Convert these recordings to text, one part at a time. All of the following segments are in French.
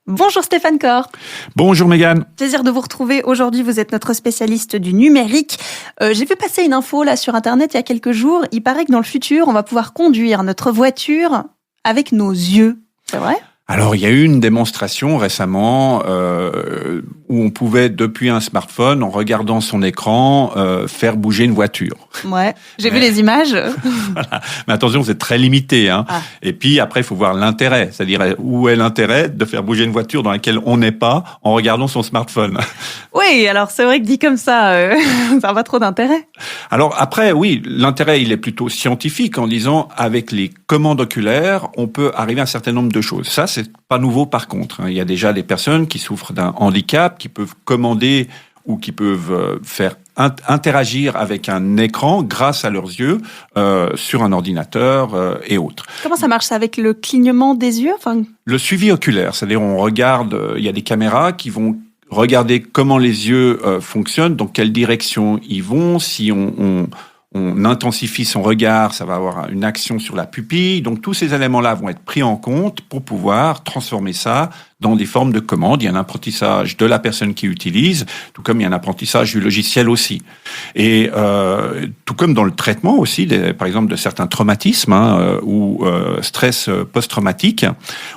Bonjour Stéphane Cor. Bonjour Mégane. Plaisir de vous retrouver. Aujourd'hui, vous êtes notre spécialiste du numérique. J'ai vu passer une info là sur Internet il y a quelques jours. Il paraît que dans le futur, on va pouvoir conduire notre voiture avec nos yeux. C'est vrai ? Alors, il y a eu une démonstration récemment où on pouvait, depuis un smartphone, en regardant son écran, faire bouger une voiture. Ouais, j'ai vu les images. Voilà. Mais attention, c'est très limité. Hein. Ah. Et puis, après, il faut voir l'intérêt. C'est-à-dire, où est l'intérêt de faire bouger une voiture dans laquelle on n'est pas en regardant son smartphone ? Oui, alors c'est vrai que dit comme ça, ça n'a pas trop d'intérêt. Alors après, oui, l'intérêt, il est plutôt scientifique en disant, avec les commandes oculaires, on peut arriver à un certain nombre de choses. Ça, c'est pas nouveau par contre. Il y a déjà des personnes qui souffrent d'un handicap, qui peuvent commander ou qui peuvent faire interagir avec un écran grâce à leurs yeux sur un ordinateur et autres. Comment ça marche, ça, avec le clignement des yeux ? Le suivi oculaire, c'est-à-dire on regarde, il y a des caméras qui vont regarder comment les yeux fonctionnent, dans quelle direction ils vont, si on intensifie son regard, ça va avoir une action sur la pupille. Donc tous ces éléments-là vont être pris en compte pour pouvoir transformer ça dans des formes de commandes. Il y a un apprentissage de la personne qui utilise, tout comme il y a un apprentissage du logiciel aussi. Et tout comme dans le traitement aussi, par exemple de certains traumatismes ou stress post-traumatique,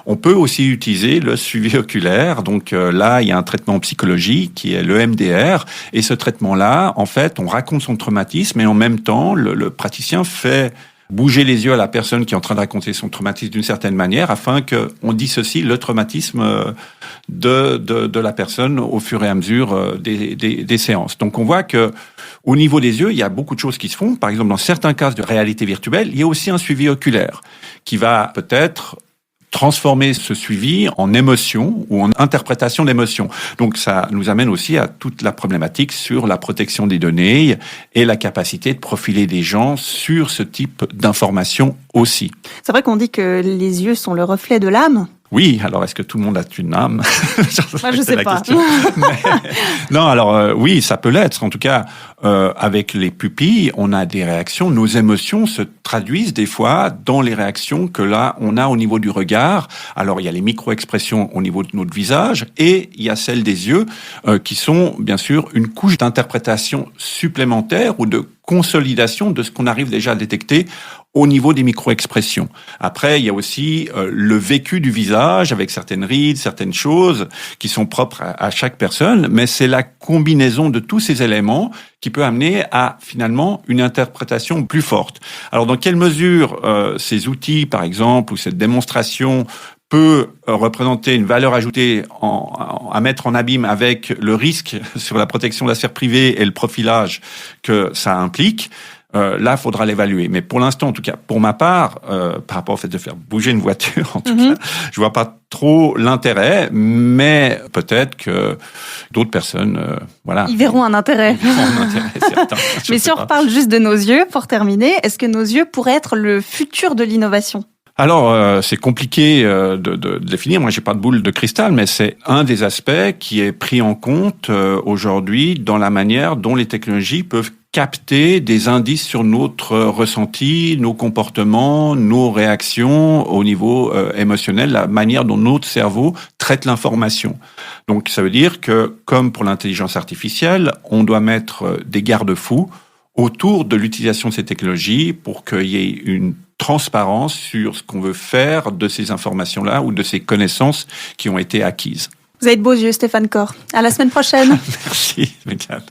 on peut aussi utiliser le suivi oculaire. Donc là, il y a un traitement psychologique qui est le MDR. Et ce traitement-là, en fait, on raconte son traumatisme et en même temps, le praticien fait bouger les yeux à la personne qui est en train de raconter son traumatisme d'une certaine manière afin qu'on dissocie le traumatisme de la personne au fur et à mesure des séances. Donc on voit que au niveau des yeux, il y a beaucoup de choses qui se font. Par exemple, dans certains cas de réalité virtuelle, il y a aussi un suivi oculaire qui va peut-être transformer ce suivi en émotion ou en interprétation d'émotion. Donc ça nous amène aussi à toute la problématique sur la protection des données et la capacité de profiler des gens sur ce type d'informations aussi. C'est vrai qu'on dit que les yeux sont le reflet de l'âme. Oui, alors est-ce que tout le monde a une âme ? Moi, je sais pas. Non, alors oui, ça peut l'être. En tout cas, avec les pupilles, on a des réactions. Nos émotions se traduisent des fois dans les réactions que là, on a au niveau du regard. Alors, il y a les micro-expressions au niveau de notre visage et il y a celles des yeux qui sont, bien sûr, une couche d'interprétation supplémentaire ou de consolidation de ce qu'on arrive déjà à détecter au niveau des micro-expressions. Après, il y a aussi le vécu du visage avec certaines rides, certaines choses qui sont propres à chaque personne, mais c'est la combinaison de tous ces éléments qui peut amener à finalement une interprétation plus forte. Alors, dans quelle mesure ces outils, par exemple, ou cette démonstration peut représenter une valeur ajoutée à mettre en abîme avec le risque sur la protection de la sphère privée et le profilage que ça implique, là, faudra l'évaluer. Mais pour l'instant, en tout cas, pour ma part, par rapport au fait de faire bouger une voiture, en tout cas, je vois pas trop l'intérêt, mais peut-être que d'autres personnes, voilà. Ils verront un intérêt. Ils verront un intérêt, certain. Mais si on reparle juste de nos yeux, pour terminer, est-ce que nos yeux pourraient être le futur de l'innovation ? Alors, c'est compliqué de définir. Moi, j'ai pas de boule de cristal, mais c'est un des aspects qui est pris en compte aujourd'hui dans la manière dont les technologies peuvent capter des indices sur notre ressenti, nos comportements, nos réactions au niveau émotionnel, la manière dont notre cerveau traite l'information. Donc, ça veut dire que, comme pour l'intelligence artificielle, on doit mettre des garde-fous autour de l'utilisation de ces technologies pour qu'il y ait une transparence sur ce qu'on veut faire de ces informations-là ou de ces connaissances qui ont été acquises. Vous avez de beaux yeux, Stéphane Cor. À la semaine prochaine. Merci, Mégane.